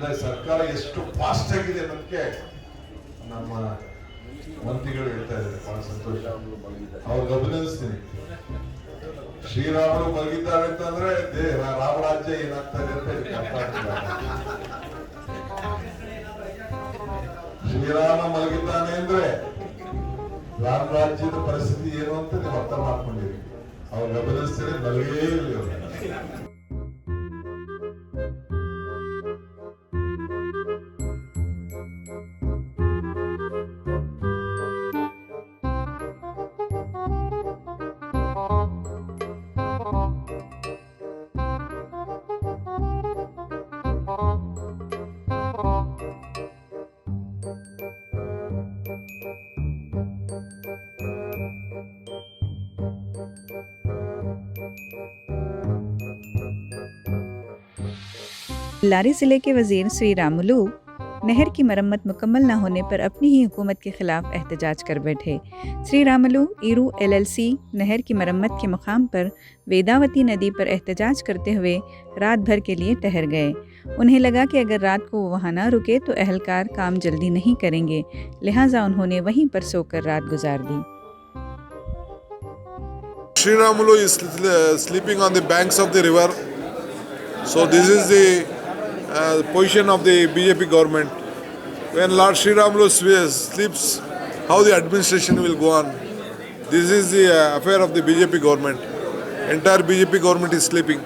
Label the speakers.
Speaker 1: ಅಂದ್ರೆ ಸರ್ಕಾರ ಎಷ್ಟು ಫಾಸ್ಟ್ ಆಗಿದೆ ಅನ್ನೋದಕ್ಕೆ ನಮ್ಮ ಮಂತ್ರಿಗಳು ಹೇಳ್ತಾ ಇದ್ದಾರೆ. ಬಹಳ ಸಂತೋಷ, ಅವ್ರಿಗೆ ಅಭಿನಂದಿಸ್ತೀನಿ. ಶ್ರೀರಾಮರು ಮಲಗಿದ್ದಾರೆ ಅಂತಂದ್ರೆ ರಾಮರಾಜ್ಯ ಏನಾಗ್ತದೆ ಅಂತ ಇದಕ್ಕೆ ಅರ್ಥ ಆಗ್ತದೆ. ಶ್ರೀರಾಮ ಮಲಗಿದ್ದಾನೆ ಅಂದ್ರೆ ರಾಮರಾಜ್ಯದ ಪರಿಸ್ಥಿತಿ ಏನು ಅಂತ ನೀವು ಅರ್ಥ ಮಾಡ್ಕೊಂಡಿರಿ. ಅವ್ರಿಗೆ ಅಭಿನಂದಿಸ್ತೀನಿ, ಮಲಗೇ ಇರಲಿ ಅವ್ರಿಗೆ.
Speaker 2: लारी ज़िले के वज़ीर श्री रामुलू नहर की मरम्मत मुकम्मल न होने पर अपनी ही हुकूमत के खिलाफ एहतजाज कर बैठे। श्री रामुलू ईरू LLC नहर की मरम्मत के मुकाम पर वेदावती नदी पर एहतजाज करते हुए रात भर के लिए ठहर गए। उन्हें लगा कि अगर रात को वहाँ ना रुके तो अहलकार काम जल्दी नहीं करेंगे, लिहाजा उन्होंने वहीं पर सोकर रात गुजार दी।
Speaker 3: Sri Ramulu is sleeping on the banks of the river. So this is the position of the BJP government. When Lord Sri Ramulu sleeps, how the administration will go on? This is the affair of the BJP government. Entire BJP government is sleeping.